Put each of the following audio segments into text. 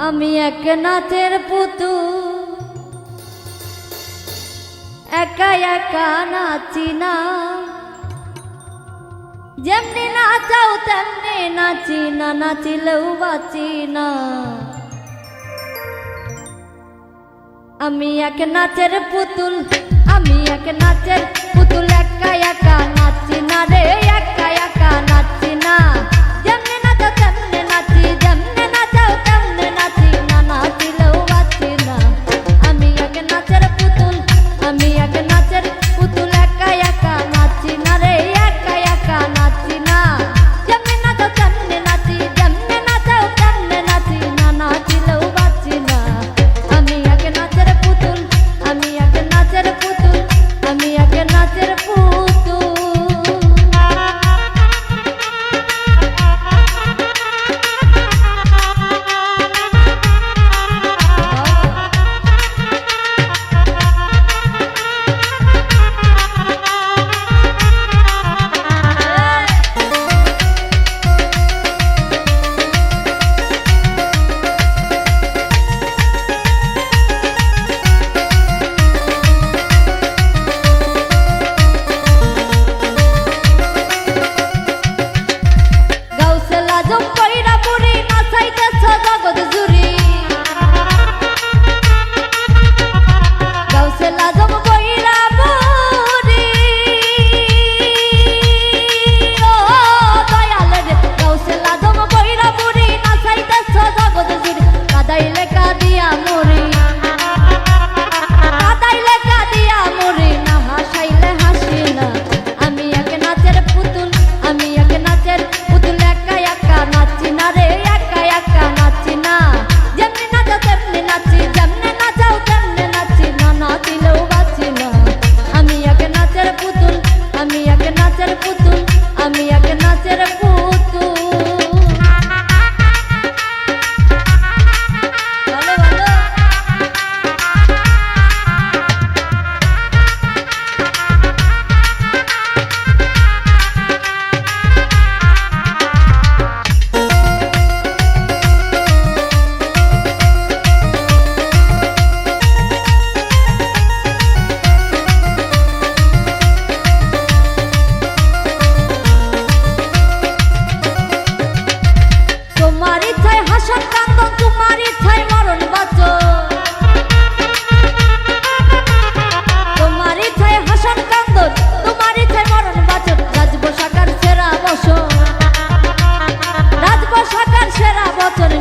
আমি এক নাচের পুতুল, একা একা নাচি না, যেমনি নাচাও তেমনি নাচি না, নাচিলেও বাঁচি না। আমি এক নাচের পুতুল, আমি এক নাচের পুতুল, একা একা নাচি না রে, একা একা নাচি না, যেমনি নাচাও তেমনি নাচি, যেমনি নাচাও তেমনি নাচি না, নাচিলেও বাঁচি না। আমি এক নাচের পুতুল, আমি এক নাচের পুতুল, একা একা নাচি না রে, একা একা নাচি না, যেমনি নাচাও তেমনি নাচি, যেমনি নাচাও তেমনি নাচি না, নাচিলেও বাঁচি না। আমি এক নাচের পুতুল, আমি এক নাচের পুতুল, আমি এক নাচের পুতুল।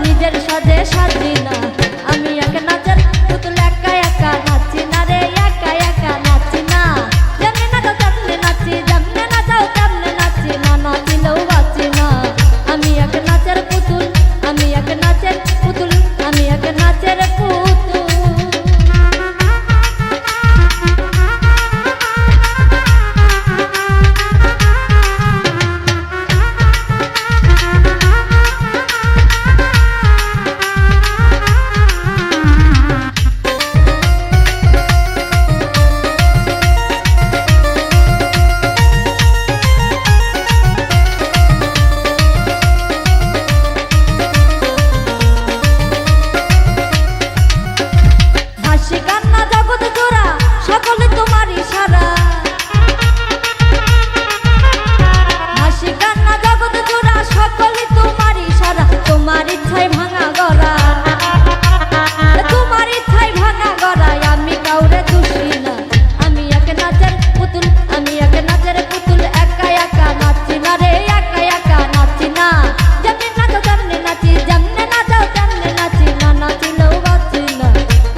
নিজের সাজে সাজি না, আমি এক নাচের পুতুল, একা একা নাচি না রে, একা একা নাচি না, যেমনি নাচাও তেমনি নাচি, যেমনি নাচাও তেমনি নাচি না, নাচিলেও বাঁচি না। আমি এক নাচের পুতুল, আমি এক নাচের পুতুল, আমি এক নাচের পুতুল।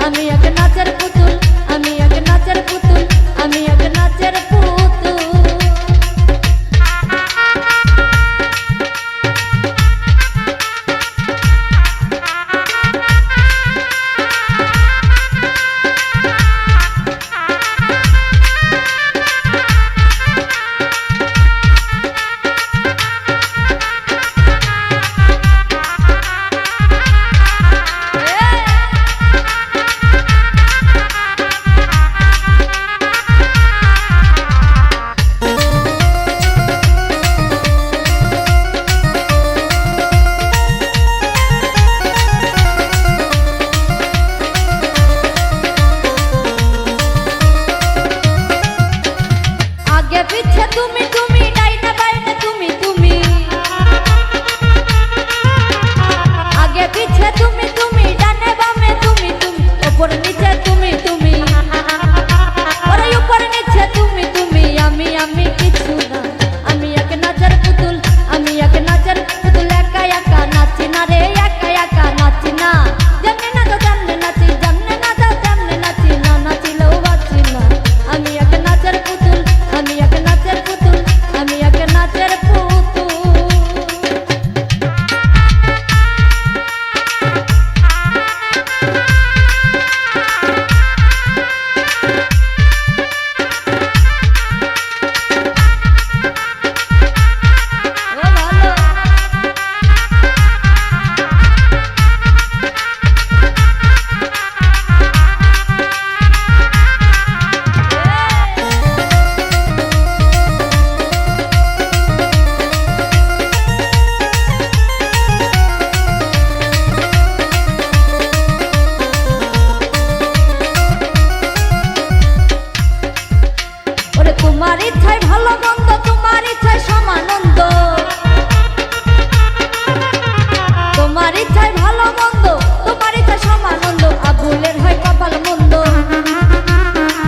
আমি এক নাচের পুতুল, আমি এক নাচের পুতুল, আমি এক তোমার ইচ্ছায় ভালো মন্দ, তোমার ইচ্ছায় সমানন্দ, তোমার ইচ্ছায় ভালো মন্দ, তোমার ইচ্ছায় সমানন্দ। আবুলের হয় কপাল মন্দ,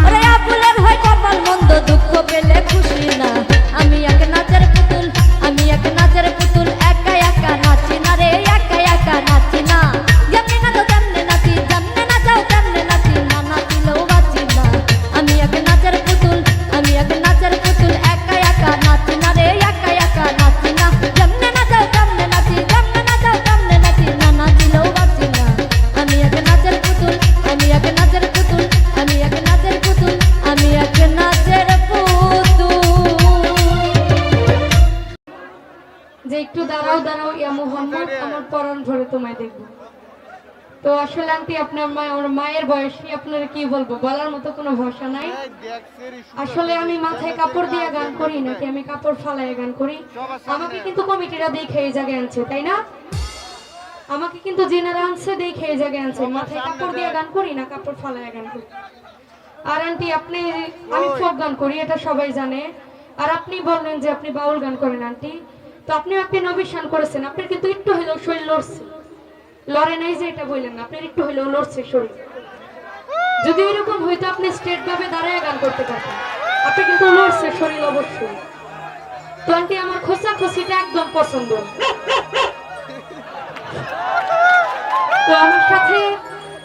ওরে আবুলের হয় কপাল মন্দ, দুঃখ পেলে খুশি না। আমি এক নাচের পুতুল, আমি এক নাচের পুতুল, একা একা নাচি না রে, একা একা নাচি না। যেমনি নাচো তেমনি নাচি, যেমনি নাচাও তেমনি নাচি, না নাচিলেও বাঁচি না। আমি এক নাচের পুতুল, আমি এক নাচের পুতুল, একা একা নাচি না রে, একা একা নাচি না। যেমনি নাচাও তেমনি নাচি, যেমনি নাচাও তেমনি নাচি, না নাচিলেও বাঁচি না। আমি এক নাচের পুতুল, আমি এক নাচের পুতুল, আমি এক নাচের পুতুল, আমি এক নাচের পুতুল। যে একটু দাঁড়াও দাঁড়াও ইয়া মোহাম্মদ, আমার পরাণ ভরে তোমায় দেখবো। তো আসলে আন্টি আপনার মা, আমার মায়ের বয়সী, আপনার কি বলবো, বলার মতো কোনো ভাষা নাই। আসলে আমি মাথায় কাপড় দিয়ে গান করি নাকি আমি কাপড় ফালায় গান করি? আমাকে কিন্তু কমিটিরা দেখে এই জায়গায় আনছে, তাই না? আমাকে কিন্তু জেনারা আনছে, দেখে এই জায়গায় আনছে। মাথায় কাপড় দিয়ে গান করি না কাপড় ফালায় গান করি। আর আন্টি আপনি, আমি ফোক গান করি, এটা সবাই জানে। আর আপনি বললেন যে আপনি বাউল গান করেন আন্টি, তো আপনি আপনি নবিশান করেছেন, আপনার কিন্তু একটু হইলেও শরীর লড়ছে, লড়ে নাই যে এটা বললেন না, আপনার একটু হইলেও লড়ছে শরীর। যদি এরকম হইতো আপনি স্টেট ভাবে দাঁড়ায় গান করতে পারতেন, আপনি কিন্তু লড়ছে শরীর অবশ্যই। তো আন্টি আমার খোসা খুশিটা একদম পছন্দ। তো আমার সাথে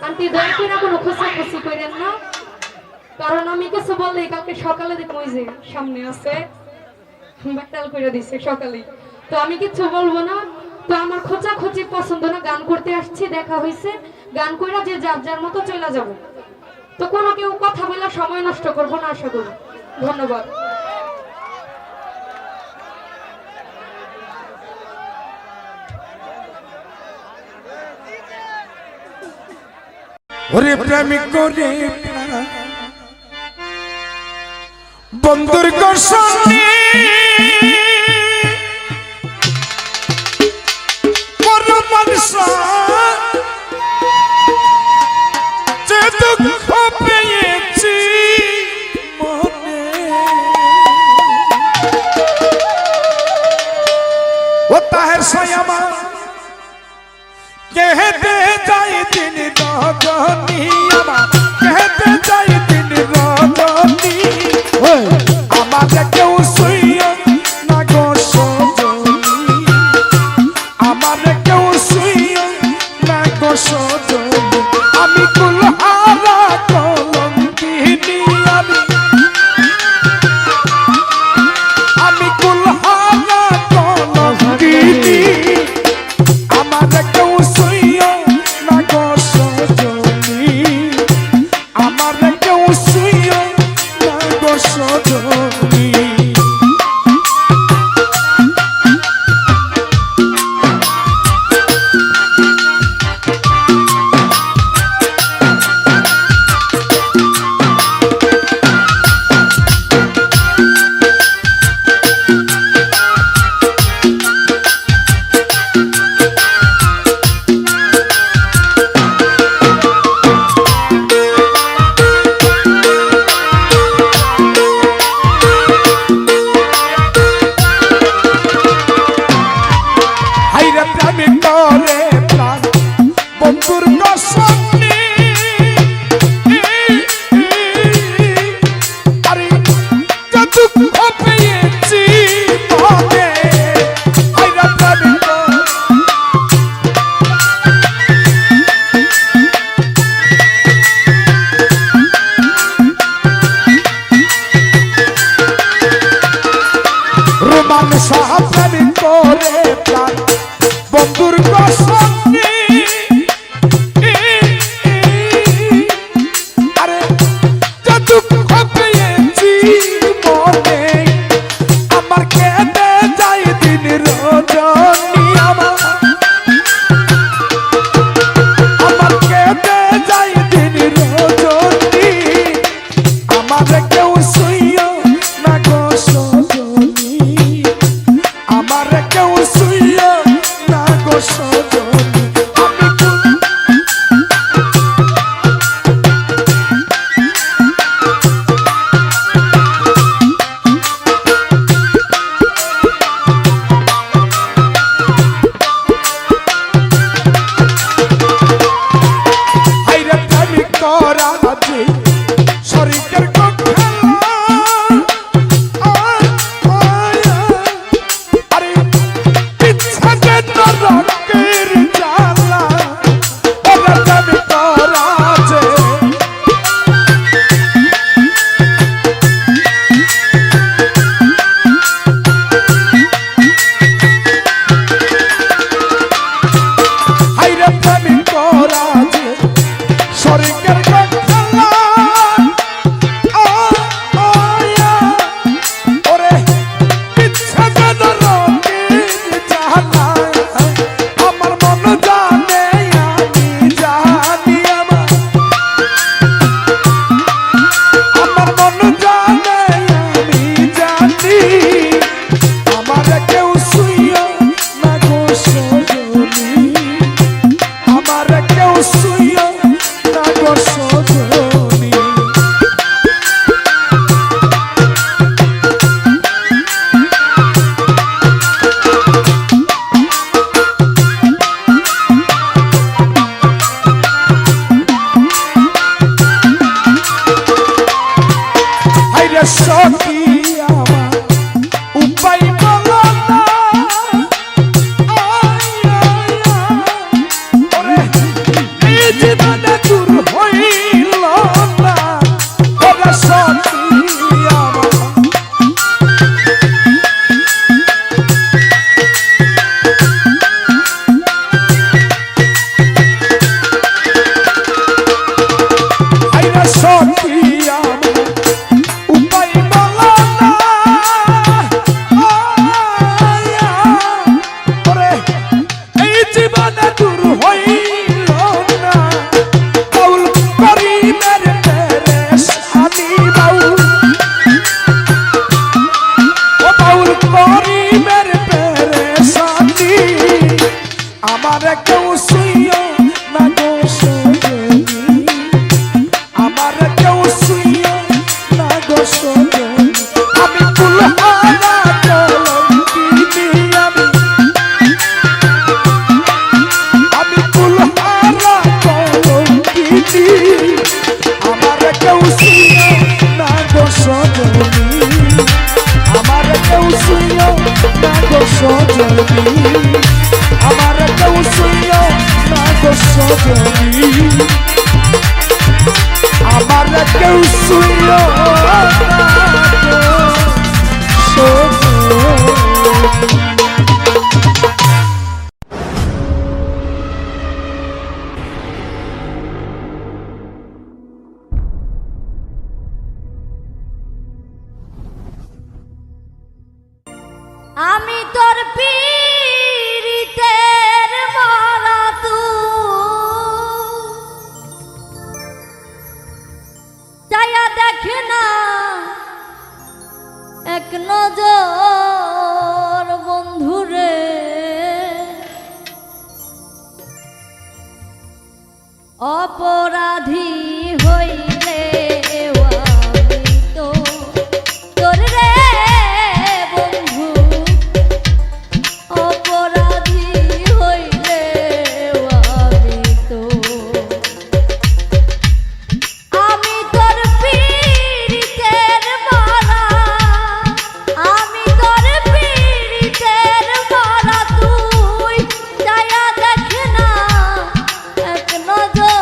আন্টি দয়া করে কোনো খোসা খুশি করেন না, কারণ আমি কিছু বললে কালকে সকালে দেখবো ওই যে সামনে আছে ব্যাটাল করে দিচ্ছে সকালে, তো আমি কিছু বলবো না। তো আমার খোঁচা খোঁচি পছন্দ না, গান করতে আসছি, দেখা হয়েছে, গান কইরা যে যার যার মতো চলে যাব। তো কোনো কেউ কথা বলে সময় নষ্ট করবো না, আশা করি। ধন্যবাদ। ওরে প্রেমিক করে বন্ধুর গোসনে বড় মানুষ যে দুঃখ পেয়েছি মনে, ও তাহের সায়ামা কেহেতে যাই দিন রজনী, আমার কেহেতে যাই দিন রজনী, আমাকে কেউ শুইয়া না গো সজনী, আমাকে কেউ শুইয়া না গো সজনী। আমি কুলহারা কলঙ্কিনী, আমি কুলহারা কলঙ্কিনী, আমাকে কেউ শুইয়া না গো সজনী, আমাকে কেউ শুইয়া না গো সজনী। বন্ধুর গোসনে আরে যত দুঃখ পেয়েছি মনে, আইরা প্রেমিক রোমান সাহা প্রেমিক করে প্রাণ বন্ধুর গোসনে, আরে যত দুঃখ পেয়েছি মনে, আমার কেঁদে যাই দিন রজনী, আমার কেঁদে যাই দিন রজনী, আমার কেউ শুইয়া না গো সজনী, আমার কেউ শুইয়া না গো সজনী। আমি সখী আমার উপায় বলো না ওরে এই জীবনে দূর হইল না বাউল করিমের পেরেশানি বাউল ও বাউল করিমের পেরেশানি আমার কেউ শুইও না গো সজনী আমার কেউ শুইও না গো সজনী আমি কুলহারা কলঙ্কিনী আমি কুলহারা কলঙ্কিনী আমার কেউ শুইও না গো সজনী আমার কেউ শুইও না গো সজনী আমার কেউ শুইও না গো সজনী আমার কেউ শুইও না গো সজনী আমি তোর পীড়িতের মালা তু চায়া দেখে না এক নজর বন্ধুরে অপরাধী হইলে আমি তো তোর রে বন্ধু অপরাধী হইলে আমি তো আমি তোর পীড়িতের মালা আমি তোর পীড়িতের মালা তুই চায়া দেখে না এক নজর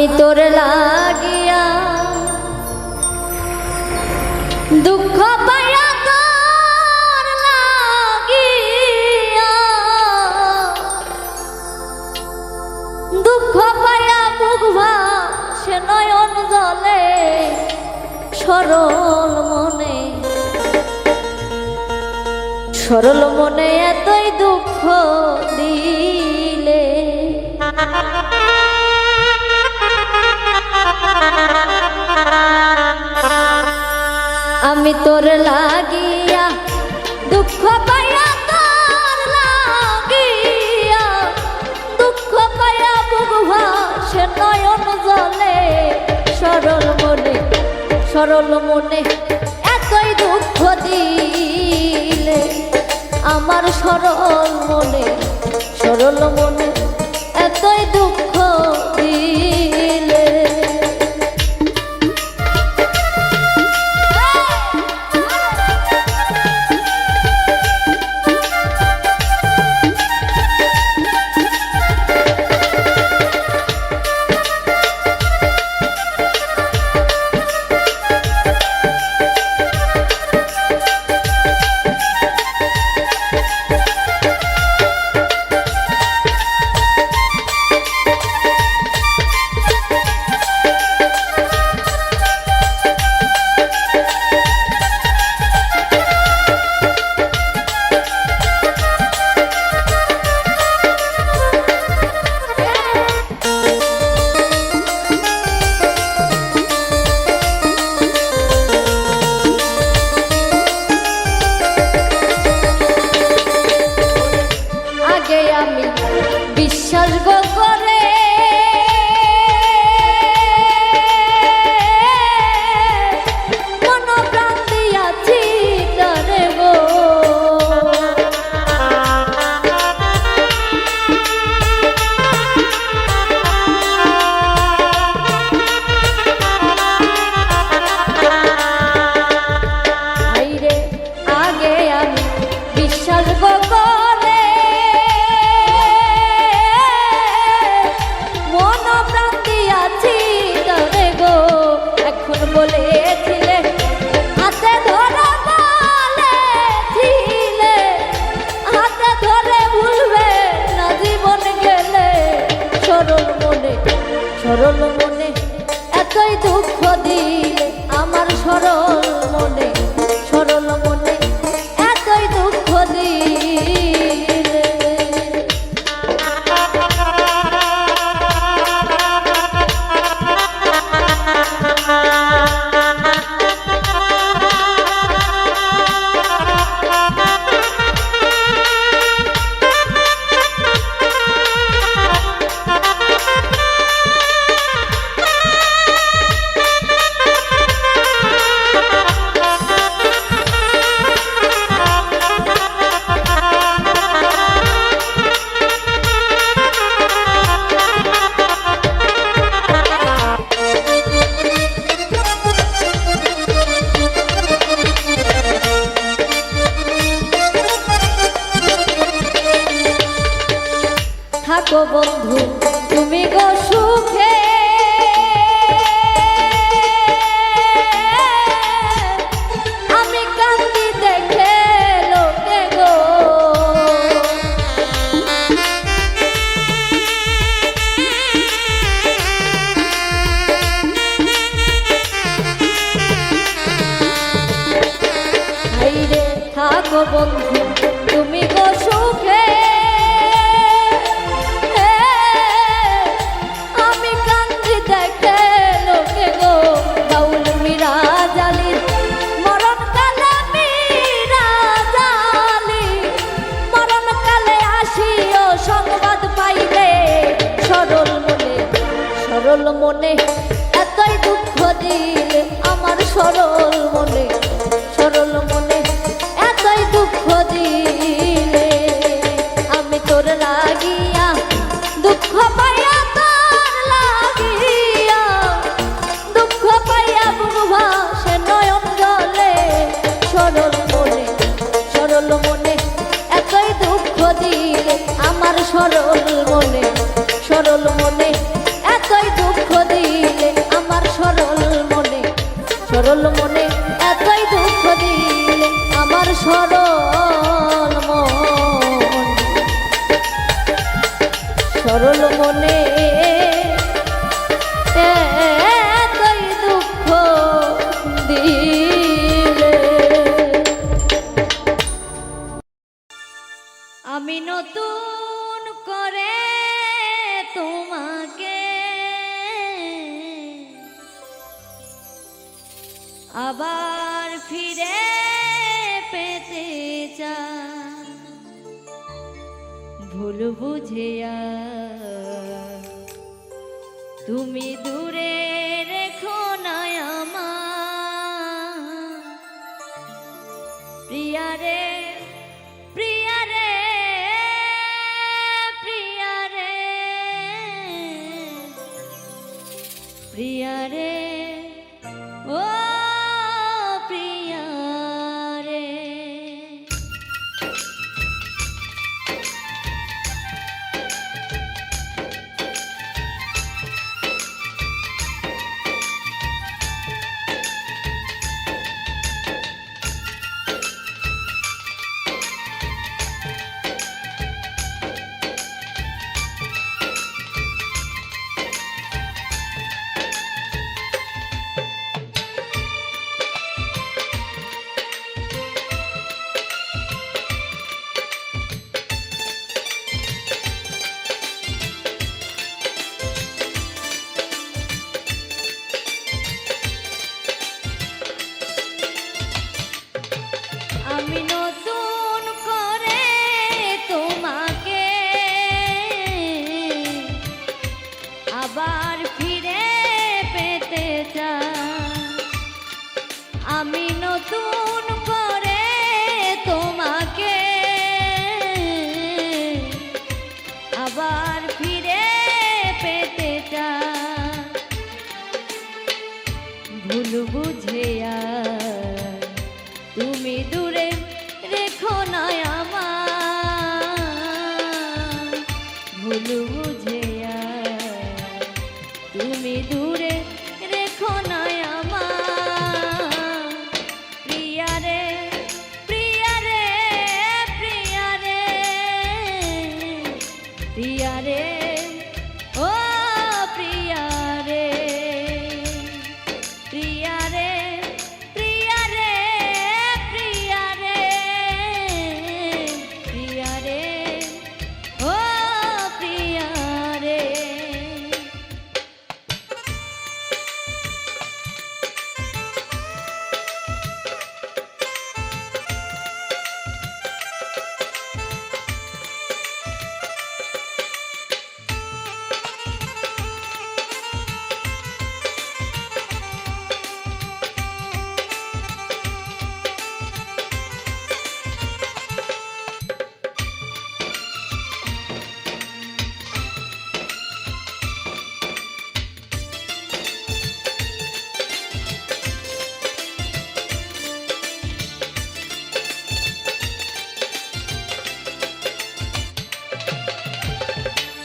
আমি তোর লাগিয়া দুঃখ পাইয়া তোর লাগিয়া দুঃখ পাইয়া মুখ ভাসে নয়ন জলে সরল মনে এতই দুঃখ দিলে আমি তোর লাগিয়া দুঃখ পাইয়া তোর লাগিয়া দুঃখ পাইয়া বুক ভাসে নয়ন জলে সরল মনে এতই দুঃখ দিলে আমার সরল মনে এতই দুঃখ দিলে আমি বিশ্বাস গো করে মন প্রাণ দিয়াছি তরে গো আইরে আগে আমি বিশ্বাস গো করে বলেছিলে হাতে ধরে বলেছিলে হাতে ধরে ভুলবে না জীবন গেলে সরল মনে এতই দুঃখ দিলে আমার সরল মনে এতই দুঃখ দিলে থাকো বন্ধু তুমি গো সুখে আমি কান্দি দেখে লোকে গো হাইরে থাকো বন্ধু তুমি গো সুখে সরল মনে এতই দুঃখ দিলে আমার সরল মনে এতই দুঃখ দিলে আমি তোর লাগিয়া দুঃখ পাইয়া তোর লাগিয়া দুঃখ পাইয়া বুক ভাসে নয়ন জলে সরল মনে এতই দুঃখ দিলে আমার সরল মনে এতই দুঃখ দিলে সরল মনে এতই দুঃখ দিলে আমার সরল মন সরল মনে এতই দুঃখ দিলে আমি নতুন করে তোমাকে আবার ফিরে পেতে চাই ভুল বুঝিয়া তুমি দূরে রেখো না আমার প্রিয়া রে প্রিয়া রে প্রিয়া রে প্রিয়া রে ও প্রিয়া রে আমি নতুন করে তোমাকে আবার ফিরে পেতে চাই আমি নতুন করে তোমাকে আবার ফিরে পেতে চাই ভুল বুঝিয়া তুমি দূরে রেখো না আমার ভুল বুঝিয়া তুমি দূরে রেখো না আমার প্রিয়া রে প্রিয়া রে প্রিয়া রে প্রিয়া রে ও প্রিয়া রে প্রিয়া রে প্রিয়া রে প্রিয়া রে প্রিয়া রে ও প্রিয়া রে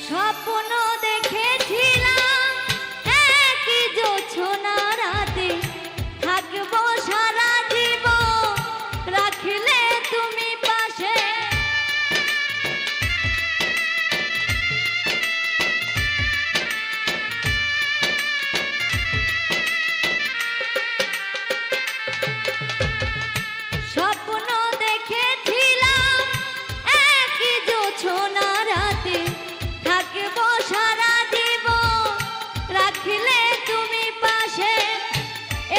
স্বপ্ন দেখেছিলাম একই জোছনা রাতে থাকবো সারা জীবন রাখলে তুমি পাশে স্বপ্ন দেখেছিলাম একই জোছনা রাতে থাকবো সারা জীবন রাখলে তুমি পাশে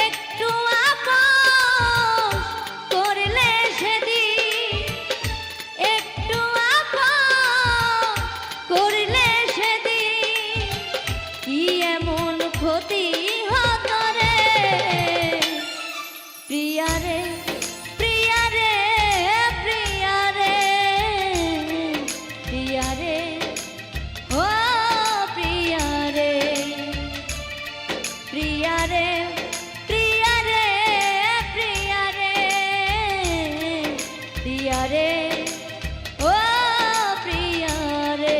একটু আপোস করলে সেদিন একটু আপোস করলে সেদিন কি এমন ক্ষতি হতো রে প্রিয়া রে প্রিয়া রে প্রিয়া রে প্রিয়া রে ও প্রিয়া রে প্রিয়া রে প্রিয়া রে প্রিয়া রে প্রিয়া রে ও প্রিয়া রে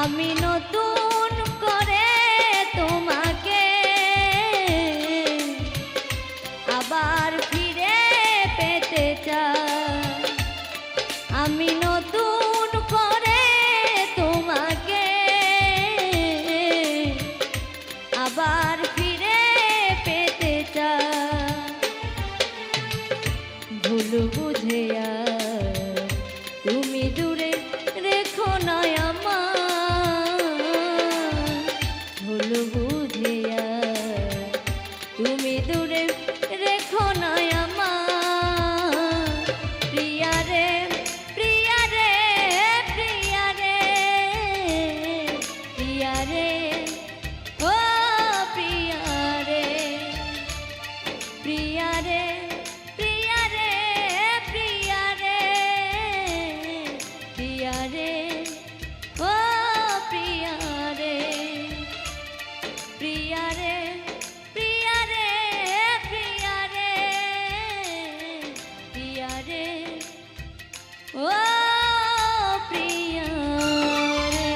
আমি নতুন করে তোমাকে আবার ফিরে পেতে চাই। আমি নতুন করে তোমাকে আবার ফিরে পেতে চাই। ভুল বুঝে তুমি দূরে রেখো না আমার। ভুল বুঝে তুমি দূরে রেখো না আমার। প্রিয়া রে প্রিয়া রে প্রিয়া রে প্রিয়া রে ও প্রিয়া রে প্রিয়া রে প্রিয়া রে প্রিয়া রে প্রিয়া রে ও প্রিয়া রে প্রিয়া রে প্রিয়া রে প্রিয়া রে প্রিয়া রে ও প্রিয়া রে।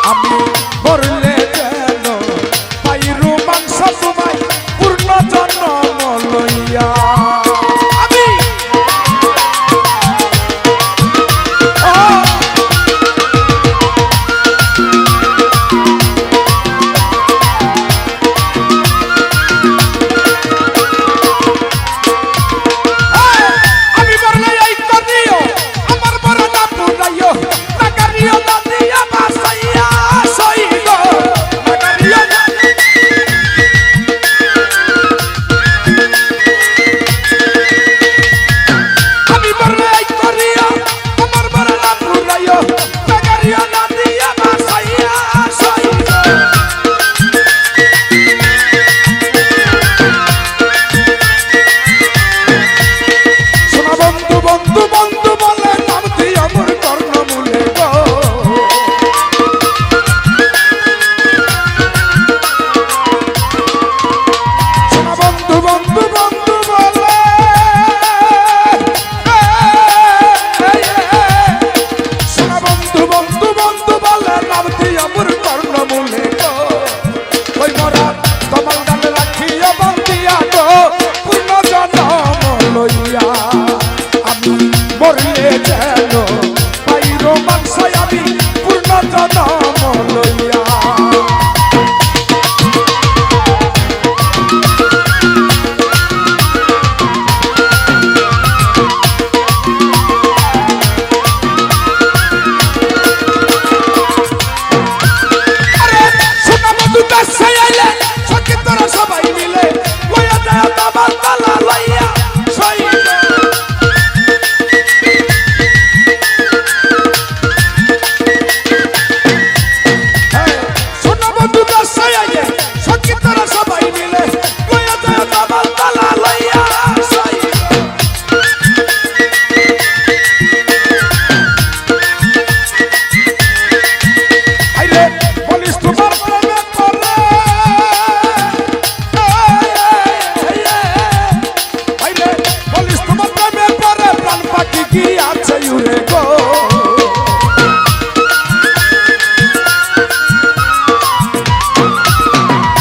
আমি মরলে যেন পাই রোমাঞ্চ তোমায় পূর্ণ জন্ম লইয়া। আমি আমি মরলে এই করিও আমার বড় না পুরাইও নাগারিও না দিয়া বাসাইয়া সইব নাগারিও না। আমি মরলে এই করিও আমার বড় না পুরাইও নাগারিও না দিয়া বাসাইয়া সইব। শোনা বন্ধু বন্ধু বন্ধু বলে নাম দিয়ে আমার কর্ণমূলে গো। শোনা বন্ধু বন্ধু বন্ধু বলে শোনা বন্ধু বন্ধু বন্ধু বলে নাম দিয়ে আমার কর্ণমূলে গো। ওই মরা তোমার গানে রাখিয়া বন্দিয়া গো পূর্ণ জন্ম লইয়া। আমি মরলে যেন পাই রোমাঞ্চ আমি পূর্ণ জন্ম লইয়া। আরে শোনা বন্ধু দেশে আইলে সখী তোরা সবাই মিলে লইয়া যায় তোমার তালা লইয়া সইলে। শোনা বন্ধু দেশে আইলে সখী তোরা সবাই মিলে লইয়া যায় তোমার তালা লইয়া সইলে। আইলে বলিস তোমার প্রেমে পড়ে আইলে বলিস তোমার প্রেমে পড়ে প্রাণ পাখি কি আছে উড়ে গো।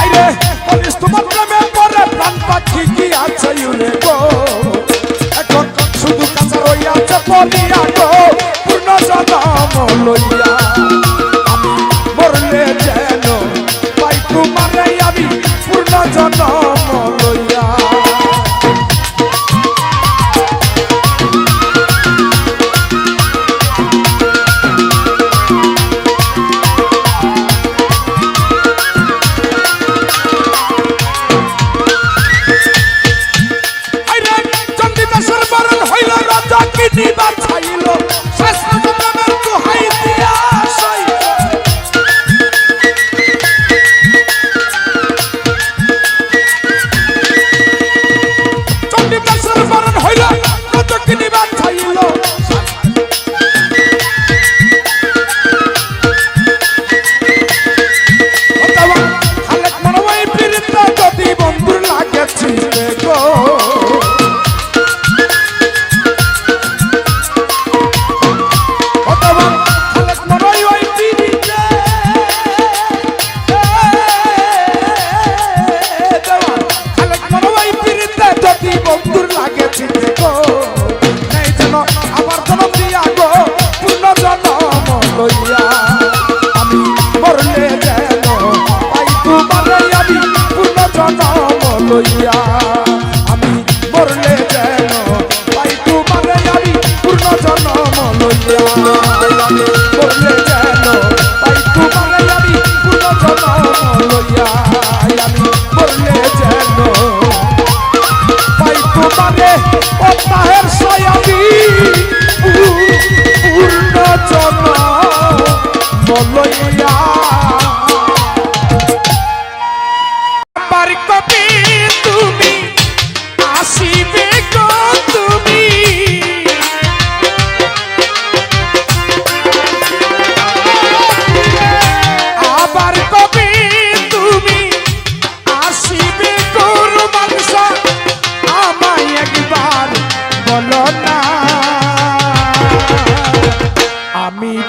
আইলে বলিস তোমার প্রেমে পড়ে প্রাণ পাখি কি আছে উড়ে গো। এখন শুধু কাঁচা রইয়াছে বলিয়া গো পূর্ণ জন্ম লইয়া। আমি মরলে যেন পাই তোমারে আমি পূর্ণ জন্ম লইয়া। আইরে চন্ডিদাসের মরণ হইল রাজা কিনি বাছাইল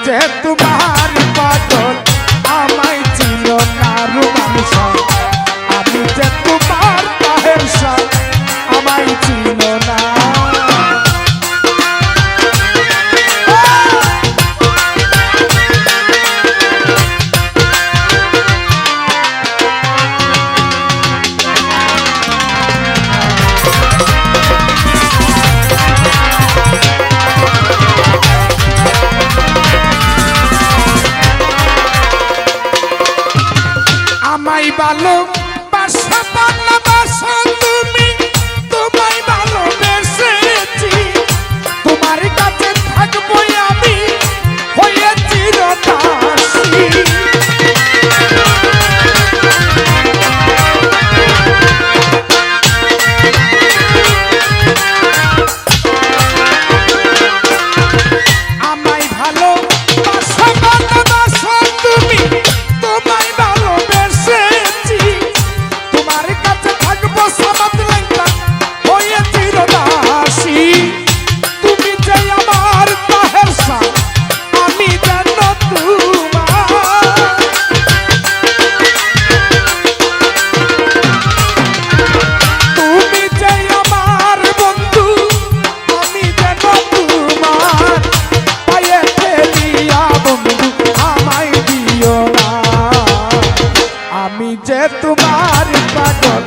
যে তোমার পাগল আমায় ছিল না রুমান শাহ আমি যে তোমার তাহের শাহ আমায় ছিল না আমায় ভালো বাসা ভালোবাসা তুমি তোমায় ভালোবেসেছি তোমার কাছে থাকবো আমি হয়ে চিরদাসী আমায় ভালো বাসা ভালোবাসা তুমি তোমায় ভালোবেসেছি তোমার কাছে থাকবো সমাজ লেখা হয়ে চিরদাসী তুমি যে আমার তাহের শাহ আমি যেন তোমার তুমি যে আমার বন্ধু আমি যেন তোমার পায়ে ফেলিয়া বন্ধু আমায় দিও না আমি যে তোমার পাগল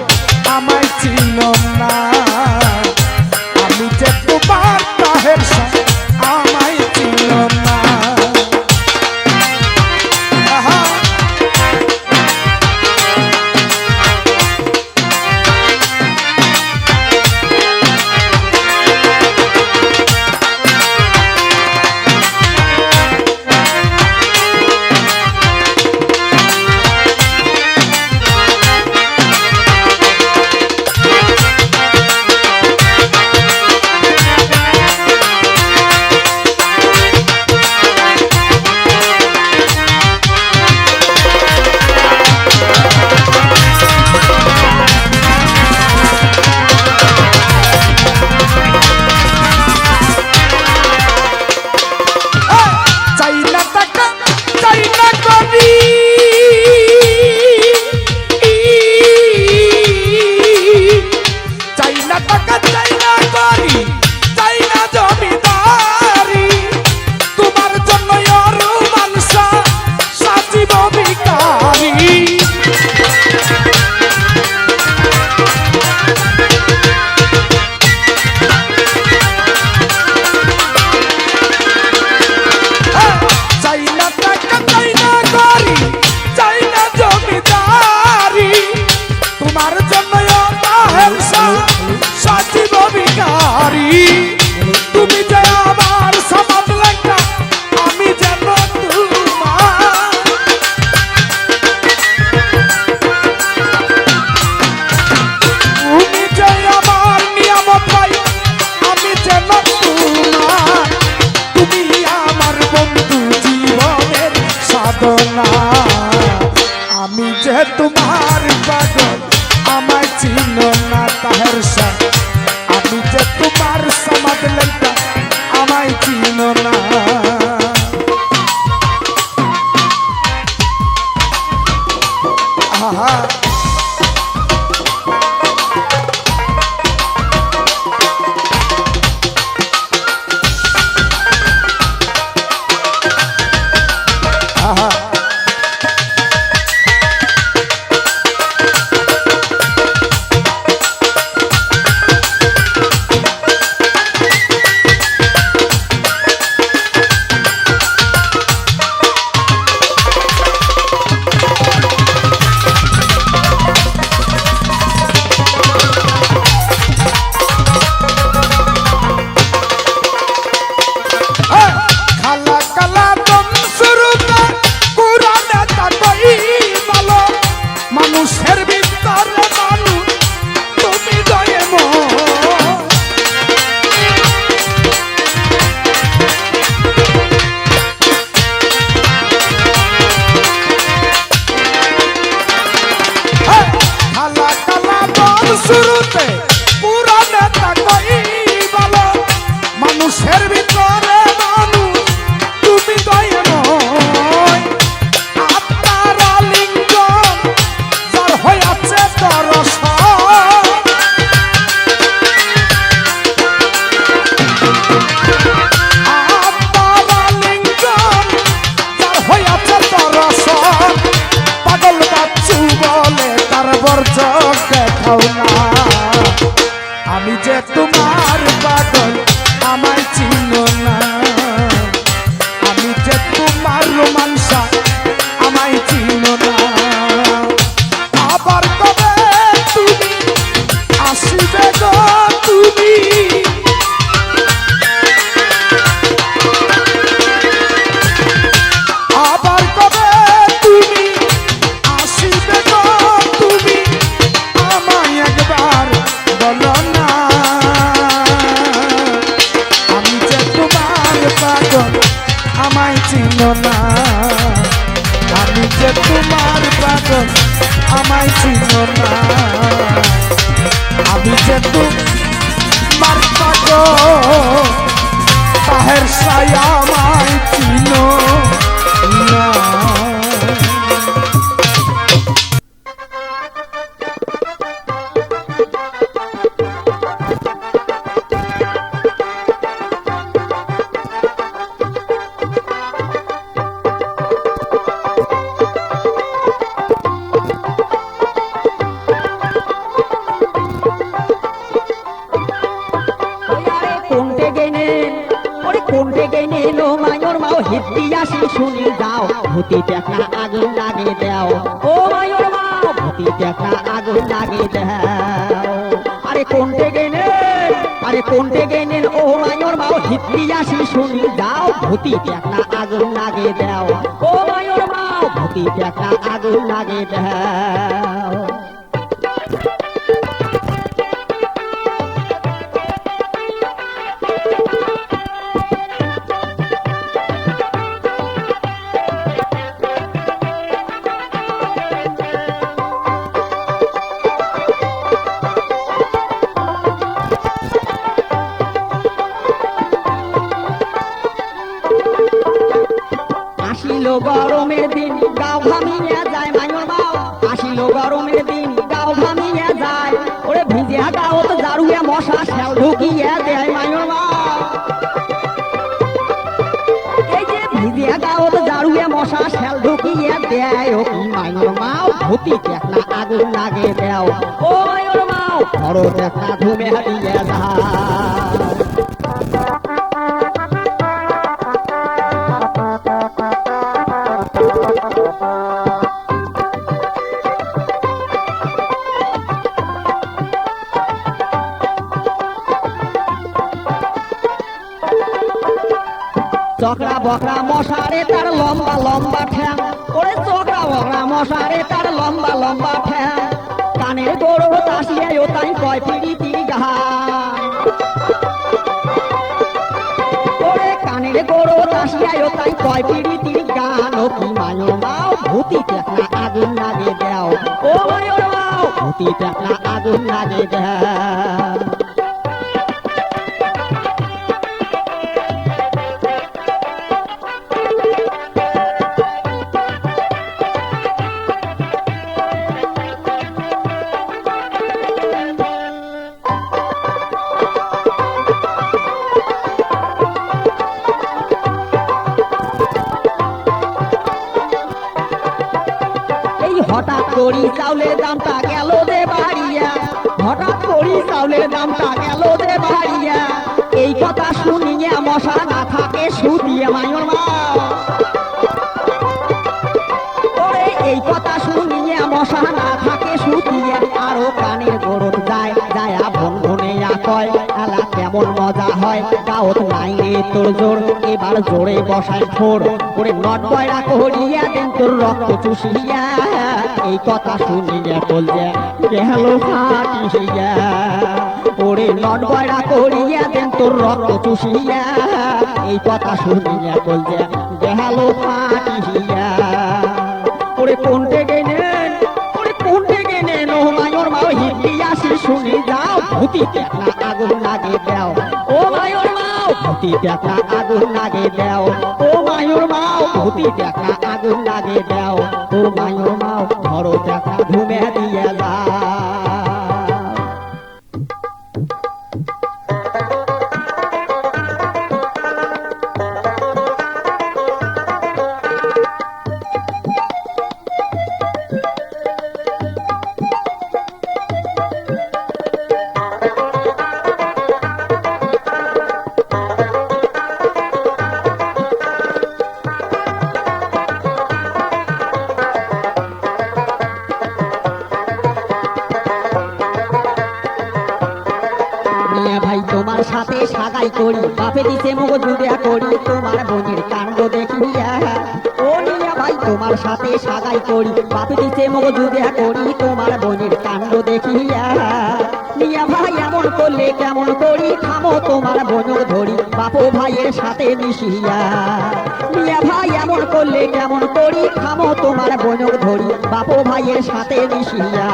আমায় ছিল না আমি যে তোমার তাহের শাহ আমায় ছিল না আহা চাই না টাকা চাই না করি চাই না টাকা চাই না করি চাই না জমিদারি তোমার জন্য আরো মানুষ সাজিব ভিখারি চাই না টাকা চাই না করি চাই না জমিদারি তোমার জন্য তাহের শাহ সাজিব ভিখারি তুমি যে আমার সমাজ লেখা আমি যেন তোমার তুমি যে আমার নিয়ামত ভাই আমি যেন তোমার তুমি আমার বন্ধু জীবনের সাধনা আমি যে তোমার পাগল আমায় ছিল না তাহের শাহ আমি যে তোমার সমাজ লেখা আমায় ছিল না আহা আহা পাগল আমায় চিনো না আমি যে তোমার পাগল আমায় চিনো না আমি যে তোমার পাগল তাহের সায়া আমায় চিনো না শুনি যাও ভূতি দেখা আগুন লাগে দাও ও মায়ুর মাও ভূতি দেখা আগুন লাগে দাও আরে কোনটে গেনেন আরে কোনটে গেনেন ও মায়ুর মাও হিত্তি আসি শুনি যাও ভূতি দেখা আগুন লাগে দাও ও মায়ুর মাও ভূতি দেখা আগুন লাগে দাও গরমের দিন গাও ঘামিয়ে যায় মায়ুর মাও আসিল গরমের দিন গাও ঘামিয়ে যায় ওরে ভিজে গাও তো দারুয়ে মশা শ্যাল ঢুকিয়ে দেয় মায়ুর মাও এই যে ভিজে গাও তো দারুয়ে মশা শ্যাল ঢুকিয়ে দেয় ও কি মায়ুর মাও ভূতি দেখনা আগুন লাগে দেও ও মায়ুর মাও বড় দেখনা ঘুমে হারিয়ে যায় চকরা বকরা মশারে তার লম্বা লম্বা ঠ্যাং ওরে চকরা বকরা মশারে তার লম্বা লম্বা ঠ্যাং কানের গরু তাসিয়ে ও তাই কয় পিড়িতি গান ওরে কানের গরু তাসিয়ে ও তাই কয় পিড়িতি গান ও কি মায়ুর মাও ভূতি দেখা আগুন লাগে দাও ও মায়ুর মাও ভূতি দেখা আগুন লাগে দাও হঠাৎ করি চাউলের দামটা গেল যে বাড়িয়া হঠাৎ করি চাউলের দামটা গেল যে বাড়িয়া এই কথা শুনিয়ে মশা না থাকে শুধিয়ে মায়ুর মাও ওরে এই কথা শুনিয়ে মশা না থাকে শুধিয়ে আরো কানের গরম যায় যায়া ভন ভনিয়া কয় এলা কেমন মজা হয় গাওত নাই রে তোর জোর এবার জোরে বসায় ঠোর ওরে নট বয়রা করিয়া দেন তোর রক্ত চুষিয়া এই কথা শুনিয়ে বলছে গেল ফাটিয়া ওরে নট বয়রা করিয়া দেন তোর রক্ত চুষিয়া এই কথা শুনিয়ে বলছে গেল ফাটিয়া ওরে কোনটে গেনেন ওরে কোনটে গেনেন ও মায়ুর মাও হিন্দি আসি শুনি যাও ভূতি দেখা আগুন লাগে দাও ও মায়ুর মাও ভূতি দেখা আগুন লাগে দাও ও মায়ুর মাও ভূতি দেখা আগুন লাগে দাও ও মায়ুর মাও ধরো দেখা ঘুমে দিয়ে যাও তোমার সাথে সাগাই করি বাপে দিছে মগজ জুড়িয়া করি তোমার বোনের কাণ্ড দেখিয়া ও নিয়া ভাই তোমার সাথে সাগাই করি বাপে দিছে মগজ জুড়িয়া করি তোমার বোনের কাণ্ড দেখিয়া মিয়া ভাই এমন করলে কেমন করি থামো তোমার বনক ধরি বাপু ভাইয়ের সাথে মিশিয়া মিয়া ভাই এমন করলে কেমন করি থামো তোমার বনক ধরি বাপু ভাইয়ের সাথে মিশিয়া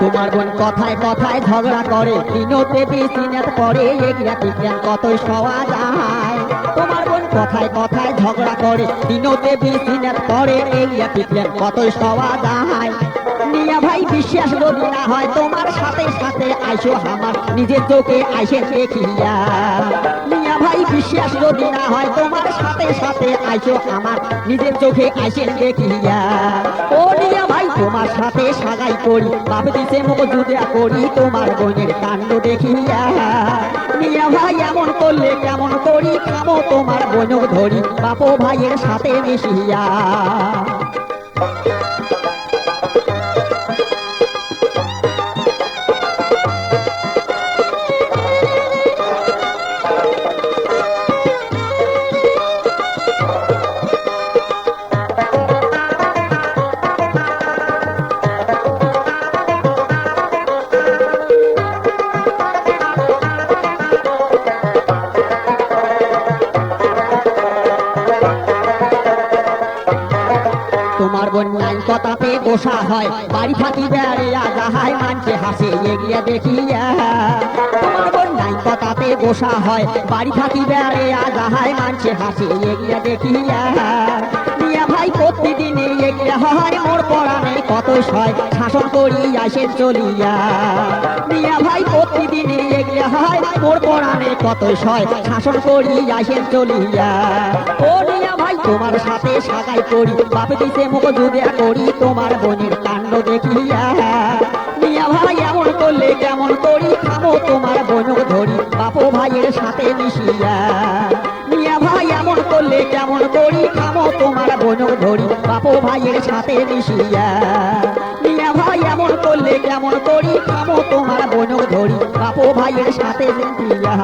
তোমার বোন কথায় কথায় ঝগড়া করে দিনতে বিসিনাত করে এগিয়া পিটিয়ান কতই সওয়া যায় তোমার বোন কথায় কথায় ঝগড়া করে দিনতে বিসিনাত করে এগিয়া পিটিয়ান কতই সওয়া যায় মিয়া ভাই বিশ্বাস যদি না হয় তোমার সাথে সাথে আইসো আমার নিজের চোখে আইসে দেখিয়া মিয়া ভাই বিশ্বাস যদি না হয় তোমার সাথে সাথে আইসো আমার নিজের চোখে আইসে দেখিয়া ও মিয়া ভাই তোমার সাথে সাগাই করি বাপ দিছে মুখ জুদিয়া করি তোমার বোনের কাণ্ড দেখিয়া মিয়া ভাই এমন করলে কেমন করি খামো তোমার বোনক ধরি বাপ ভাইয়ের সাথে মিশিয়া তোমার বোন লাইন কথাতে বসা হয় বাড়ি থাকি বেড়িয়া যাহাই মানছে হাসে এগিয়া দেখিয়া তোমার বোন লাইন কথাতে বসা হয় বাড়ি থাকি বেড়িয়া যাহাই মানছে হাসে এগিয়া দেখিয়া মিয়া ভাই প্রতিদিনে এগিয়া হয় মোর পড়ানে কত সয় শাসন করি আসে চলিয়া মিয়া ভাই প্রতিদিনে এগিয়া হয় মোর পড়ানে কত সয় শাসন করি আসে চলিয়া ও মিয়া ভাই তোমার সাথে সাগাই করি বাপ দিছে মুখ জুদিয়া করি তোমার বোনের কাণ্ড দেখিয়া মিয়া ভাই এমন করলে কেমন করি খামো তোমার বোনক ধরি বাপ ভাইয়ের সাথে মিশিয়া মিয়া ভাই এমন করলে কেমন করি খামো তোমার বোনক ধরি বাপ ভাইয়ের সাথে মিশিয়া মিয়া ভাই এমন করলে কেমন করি খামো তোমার বোনক ধরি বাপ ভাইয়ের সাথে মিশিয়া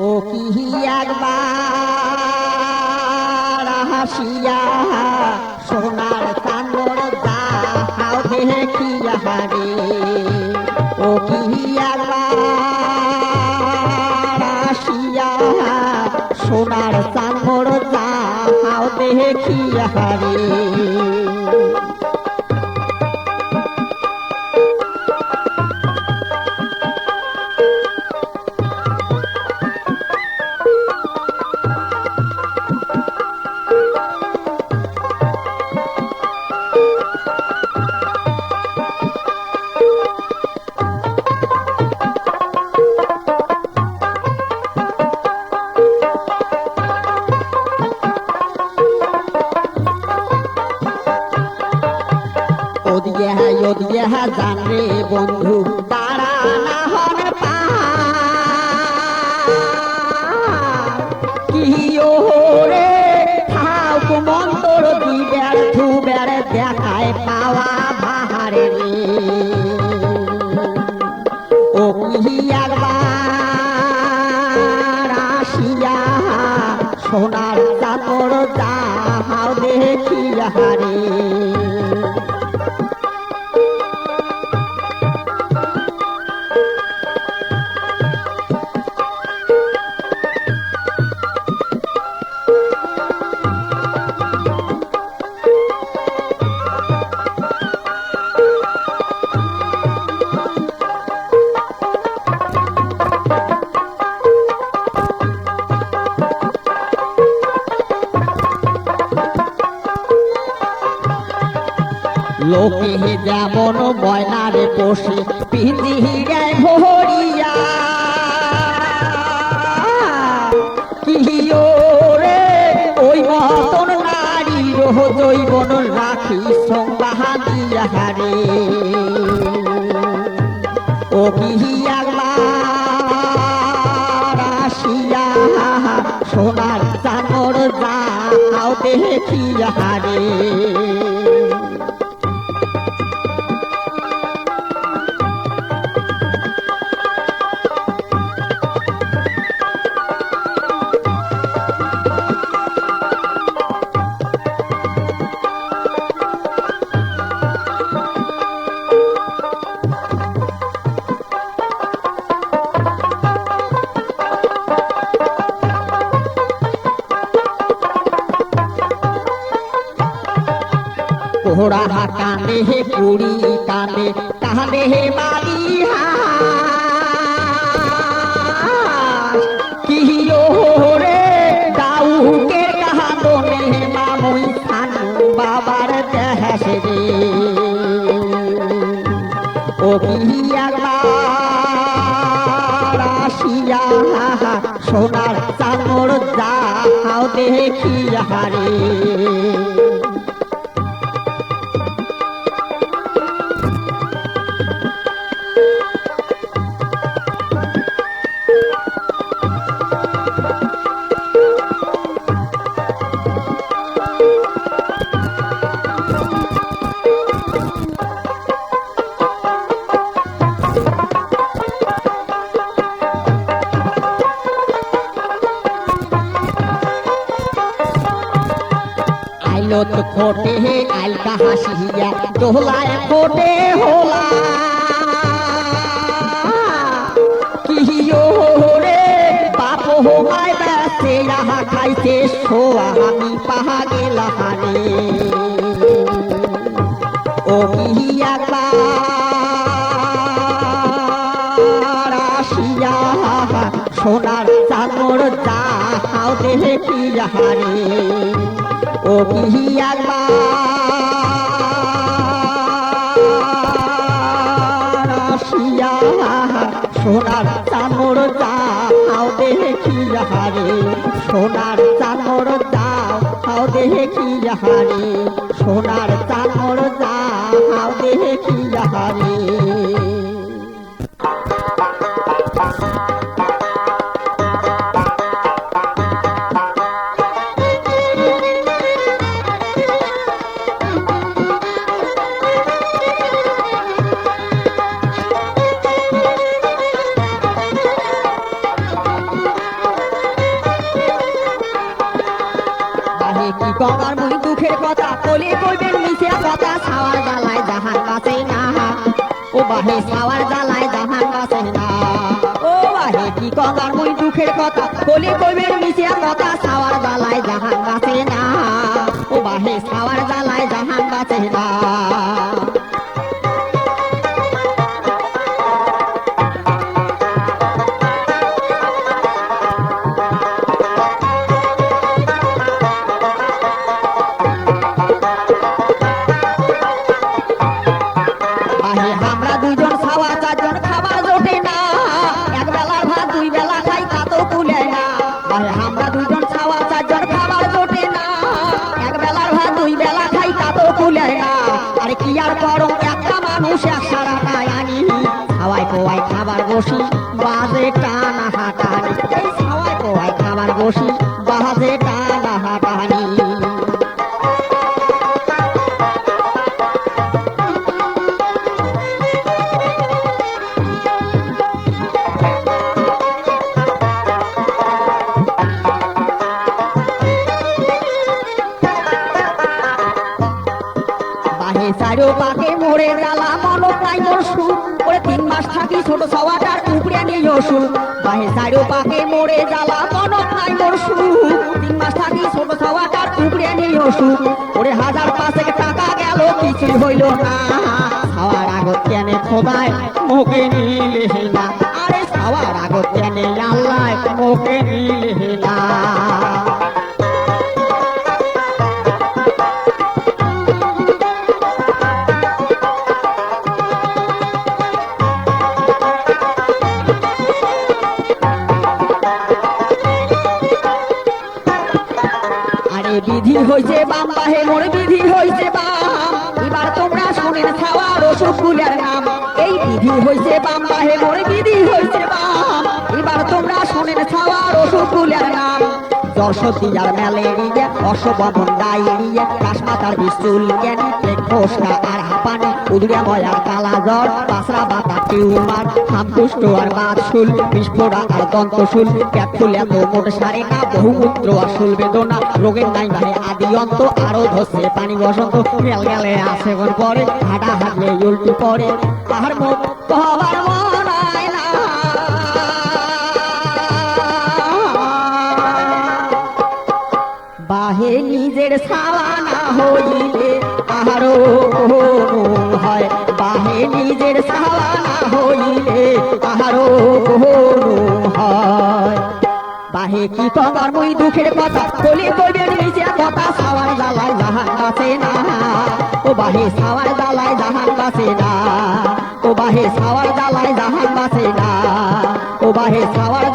ও কি একবার হাসিয়া সোনার চান্দর দাও দেখিয়া রে ও কি একবার হাসিয়া সোনার চান্দর দাও দেখিয়া রে ওদিকে জান রে বন্ধু তারা না হন পা কি ওরে খাও মন্তর দিবের থুবের দেখায় পাওয়া বাহারে রে ও কি একবার আসিয়া সোনার চাদর যাহাও দেখিয়া রে লোকে যেমন ময়নারে পোষে পিঞ্জিরে ভরিয়া কি রে ওই মতন নারীর জৈবন রাখি সংবাহাদিয়া রে ও একবার আসিয়া সোনার চানর যাও দেখিয়া রে ঘোড়া কানে কুড়ি কানে কানে বালি কি রে দাউকে কাহাদনে মামুই খান বাবার দেশ রে ও কি একবার আসিয়া সোনার চামর যাও দেখিয়া রে তো খোটে আলকা হাসিয়া দোলায় খোটে হোলা কি রে বাপ হোমায় বেসে রাহা খাইতে শোয়া আমি পাহা গেলা রে ও কি একবার আসিয়া সোনার চামর যাও দেখিয়া রে ও কি একবার আসিয়া সোনার চামর যাও দেখিয়া রে সোনার চামর যাও দেখিয়া রে সোনার চামর যাও দেখিয়া রে গঙ্গার মুই দুঃখের কথা বলে কইবেন মিশে কথা ছাওয়ার জ্বালায় জাহান বাঁচে না ও বাহে ছাওয়ার জ্বালায় জাহান বাঁচে না ও বাহে কি গঙ্গার মুই দুঃখের কথা বলে কইবেন মিশে কথা ছাওয়ার জ্বালায় জাহান বাঁচে না ও বাহে ছাওয়ার জ্বালায় জাহান বাঁচে না বসি বাজে টানা হাটানি এই সবাই কোয়াই খাবার বসি বাজে টানা হাটানি বাহে চারো পাকে মোড়ে জ্বালা মনো প্রায় মরসু ওরে 3 মাস থাকি ছোট সওয়াটার উপরে নিয়ে ওষু বাহে চারো পাকে মোড়ে জ্বালা মনো প্রায় মরসু 3 মাস থাকি ছোট সওয়াটার উপরে নিয়ে ওষু ওরে 1000 টাকা গেল কিছু হইল না সওয়ার আগত কেনে খোদায় মুখে নিলে না আরে সওয়ার আগত কেনে আল্লাহ মুখে নিলে না বিধি হয়েছে বাম বাহে মোর বিধি হয়েছে বাম এবার তোমরা শোনেন খাওয়া রসগোল্লার নাম এই বিধি হয়েছে বাম বাহে মোর বিধি হয়েছে বাম এবার তোমরা শোনেন খাওয়া রসগোল্লার নাম দর্শদিয়ার ম্যালেরিয়া অশ্ববমন ডায়রিয়া কাশমাতার বিশুল জ্ঞানী ফোসকা আর হাঁপানি উদুরিয়া ময়ার কালা জ্বর পাসরা বাতা টিউমার হামপুষ্ট আর বাতশুল বিস্ফোরা আর দন্তশুল পেট ফুলে তো মোট সারে না বহুমূত্র আর শুল বেদনা রোগের নাই ভাই আদি অন্ত আরো ধসে পানি বসন্ত গেল গেলে আসে পরে হাঁটা হাঁটলে উল্টু পরে পাহাড় মুখ হবার মনায় না বাহে নিজের সাওয়ানা হইলে আরো হয় বাহে নিজের সাওয়ানা হইলে আরো হয় বাহে কি তোমার মই দুঃখের কথা বলি কইবেন নিজে কথা সাওয়ার জ্বালায় জাহান বাঁচে না ও বাহে সাওয়ার জ্বালায় জাহান বাঁচে না ও বাহে সাওয়ার জ্বালায় জাহান বাঁচে না ও বাহে সাওয়ার